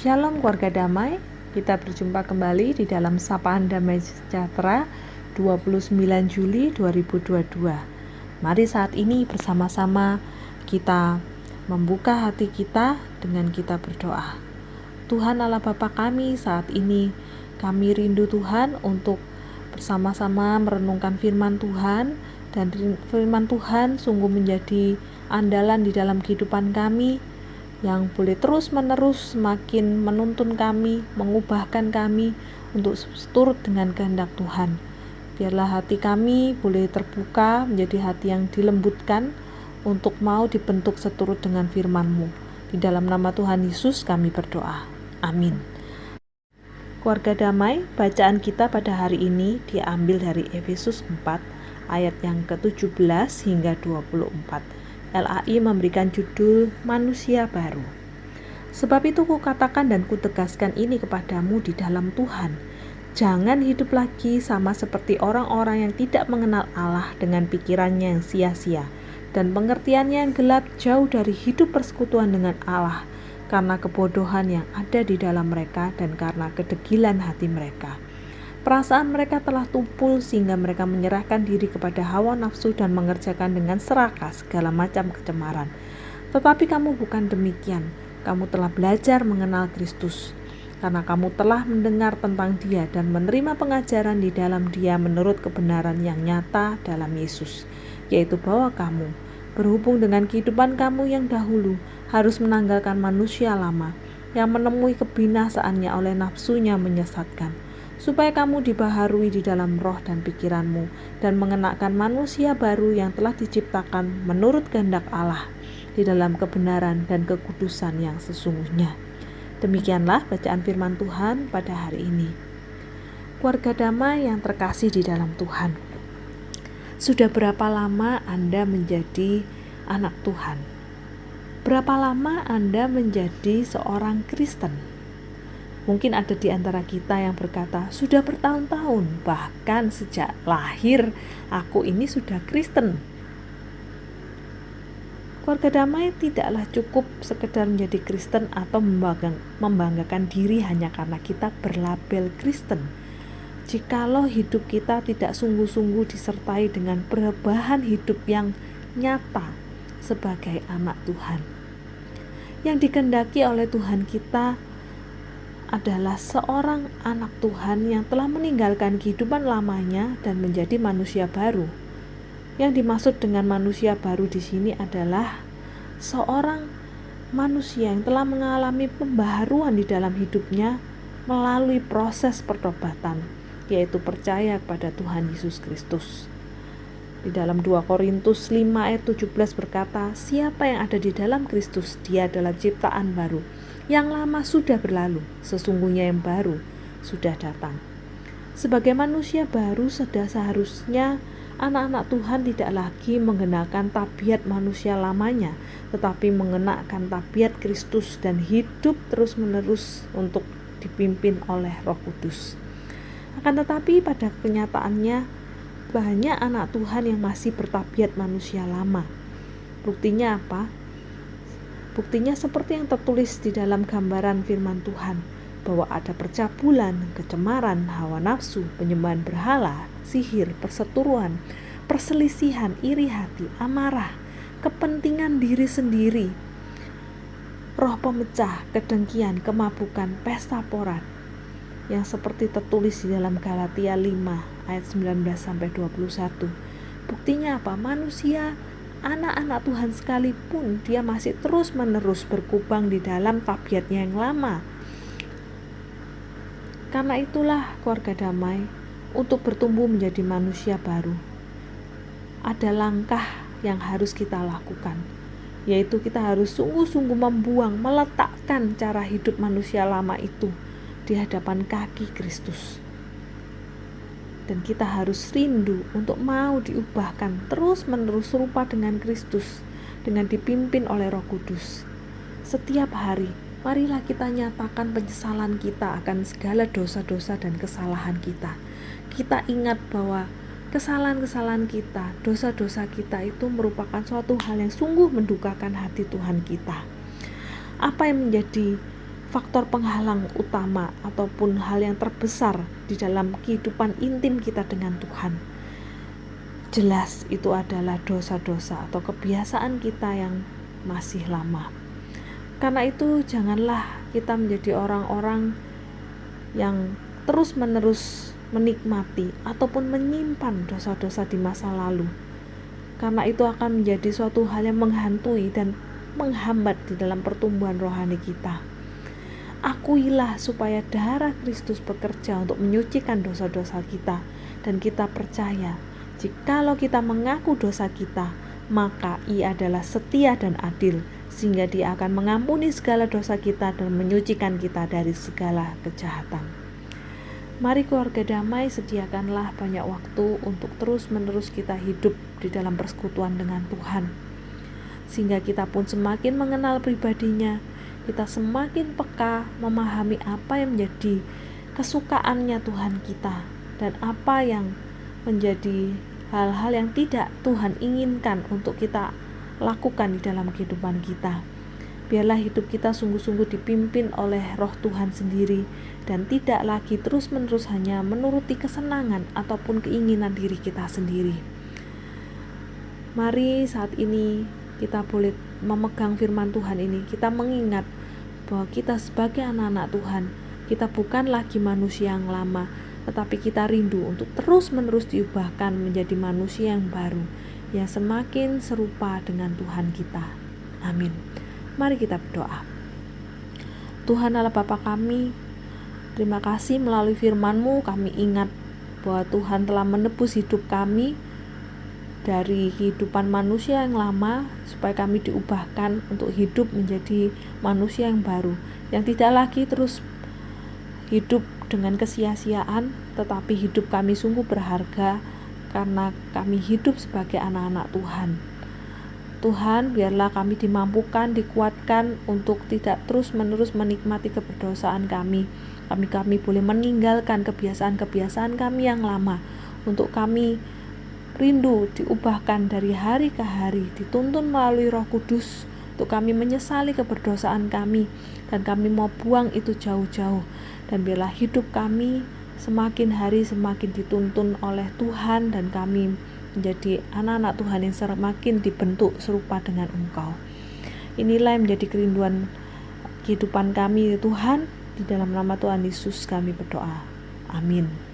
Shalom keluarga damai, kita berjumpa kembali di dalam Sapaan Damai Sejahtera 29 Juli 2022. Mari saat ini bersama-sama kita membuka hati kita dengan kita berdoa. Tuhan Allah Bapa kami, saat ini kami rindu Tuhan untuk bersama-sama merenungkan firman Tuhan, dan firman Tuhan sungguh menjadi andalan di dalam kehidupan kami, yang boleh terus-menerus semakin menuntun kami, mengubahkan kami untuk seturut dengan kehendak Tuhan. Biarlah hati kami boleh terbuka menjadi hati yang dilembutkan untuk mau dibentuk seturut dengan firman-Mu. Di dalam nama Tuhan Yesus kami berdoa. Amin. Keluarga damai, bacaan kita pada hari ini diambil dari Efesus 4 ayat yang ke-17 hingga 24. LAI memberikan judul Manusia Baru. Sebab itu kukatakan dan kutegaskan ini kepadamu di dalam Tuhan. Jangan hidup lagi sama seperti orang-orang yang tidak mengenal Allah dengan pikirannya yang sia-sia dan pengertiannya yang gelap jauh dari hidup persekutuan dengan Allah, karena kebodohan yang ada di dalam mereka dan karena kedegilan hati mereka. Perasaan mereka telah tumpul sehingga mereka menyerahkan diri kepada hawa nafsu dan mengerjakan dengan serakah segala macam kecemaran. Tetapi kamu bukan demikian. Kamu telah belajar mengenal Kristus, karena kamu telah mendengar tentang Dia dan menerima pengajaran di dalam Dia menurut kebenaran yang nyata dalam Yesus, yaitu bahwa kamu, berhubung dengan kehidupan kamu yang dahulu, harus menanggalkan manusia lama yang menemui kebinasaannya oleh nafsunya menyesatkan, supaya kamu dibaharui di dalam roh dan pikiranmu, dan mengenakan manusia baru yang telah diciptakan menurut kehendak Allah, di dalam kebenaran dan kekudusan yang sesungguhnya. Demikianlah bacaan firman Tuhan pada hari ini. Keluarga damai yang terkasih di dalam Tuhan, sudah berapa lama Anda menjadi anak Tuhan? Berapa lama Anda menjadi seorang Kristen? Mungkin ada di antara kita yang berkata, sudah bertahun-tahun, bahkan sejak lahir aku ini sudah Kristen. Keluarga damai, tidaklah cukup sekedar menjadi Kristen atau membanggakan diri hanya karena kita berlabel Kristen. Jikalau hidup kita tidak sungguh-sungguh disertai dengan perubahan hidup yang nyata sebagai anak Tuhan. Yang dikehendaki oleh Tuhan kita adalah seorang anak Tuhan yang telah meninggalkan kehidupan lamanya dan menjadi manusia baru. Yang dimaksud dengan manusia baru di sini adalah seorang manusia yang telah mengalami pembaharuan di dalam hidupnya melalui proses pertobatan, yaitu percaya kepada Tuhan Yesus Kristus. Di dalam 2 Korintus 5 ayat 17 berkata, siapa yang ada di dalam Kristus, dia adalah ciptaan baru. Yang lama sudah berlalu, sesungguhnya yang baru sudah datang. Sebagai manusia baru, seharusnya anak-anak Tuhan tidak lagi mengenakan tabiat manusia lamanya, tetapi mengenakan tabiat Kristus dan hidup terus-menerus untuk dipimpin oleh Roh Kudus. Akan tetapi pada kenyataannya, banyak anak Tuhan yang masih bertabiat manusia lama. Buktinya apa? Buktinya seperti yang tertulis di dalam gambaran firman Tuhan, bahwa ada percabulan, kecemaran, hawa nafsu, penyembahan berhala, sihir, perseteruan, perselisihan, iri hati, amarah, kepentingan diri sendiri, roh pemecah, kedengkian, kemabukan, pesta pora, yang seperti tertulis di dalam Galatia 5 ayat 19-21. Buktinya apa? Manusia, anak-anak Tuhan sekalipun, dia masih terus-menerus berkubang di dalam tabiatnya yang lama. Karena itulah keluarga damai, untuk bertumbuh menjadi manusia baru, ada langkah yang harus kita lakukan, yaitu kita harus sungguh-sungguh meletakkan cara hidup manusia lama itu di hadapan kaki Kristus. Dan kita harus rindu untuk mau diubahkan terus-menerus serupa dengan Kristus, dengan dipimpin oleh Roh Kudus. Setiap hari, marilah kita nyatakan penyesalan kita akan segala dosa-dosa dan kesalahan kita. Kita ingat bahwa kesalahan-kesalahan kita, dosa-dosa kita itu merupakan suatu hal yang sungguh mendukakan hati Tuhan kita. Apa yang menjadi faktor penghalang utama ataupun hal yang terbesar di dalam kehidupan intim kita dengan Tuhan. Jelas itu adalah dosa-dosa atau kebiasaan kita yang masih lama. Karena itu janganlah kita menjadi orang-orang yang terus-menerus menikmati ataupun menyimpan dosa-dosa di masa lalu. Karena itu akan menjadi suatu hal yang menghantui dan menghambat di dalam pertumbuhan rohani kita. Akuilah supaya darah Kristus bekerja untuk menyucikan dosa-dosa kita, dan kita percaya jikalau kita mengaku dosa kita, maka Ia adalah setia dan adil, sehingga Dia akan mengampuni segala dosa kita dan menyucikan kita dari segala kejahatan. Mari keluarga damai, sediakanlah banyak waktu untuk terus-menerus kita hidup di dalam persekutuan dengan Tuhan, sehingga kita pun semakin mengenal pribadinya. Kita semakin peka memahami apa yang menjadi kesukaannya Tuhan kita dan apa yang menjadi hal-hal yang tidak Tuhan inginkan untuk kita lakukan di dalam kehidupan kita. Biarlah hidup kita sungguh-sungguh dipimpin oleh Roh Tuhan sendiri dan tidak lagi terus-menerus hanya menuruti kesenangan ataupun keinginan diri kita sendiri. Mari saat ini kita boleh memegang firman Tuhan ini, kita mengingat bahwa kita sebagai anak-anak Tuhan, kita bukan lagi manusia yang lama, tetapi kita rindu untuk terus-menerus diubahkan menjadi manusia yang baru, yang semakin serupa dengan Tuhan kita. Amin. Mari kita berdoa. Tuhan Allah Bapa kami, terima kasih melalui firman-Mu kami ingat bahwa Tuhan telah menebus hidup kami dari kehidupan manusia yang lama, supaya kami diubahkan untuk hidup menjadi manusia yang baru, yang tidak lagi terus hidup dengan kesia-siaan, tetapi hidup kami sungguh berharga karena kami hidup sebagai anak-anak Tuhan. Tuhan, biarlah kami dimampukan, dikuatkan untuk tidak terus-menerus menikmati keberdosaan kami. Kami boleh meninggalkan kebiasaan-kebiasaan kami yang lama, untuk kami rindu diubahkan dari hari ke hari, dituntun melalui Roh Kudus untuk kami menyesali keberdosaan kami, dan kami mau buang itu jauh-jauh. Dan biarlah hidup kami semakin hari semakin dituntun oleh Tuhan, dan kami menjadi anak-anak Tuhan yang semakin dibentuk serupa dengan Engkau. Inilah yang menjadi kerinduan kehidupan kami, Tuhan. Di dalam nama Tuhan Yesus kami berdoa. Amin.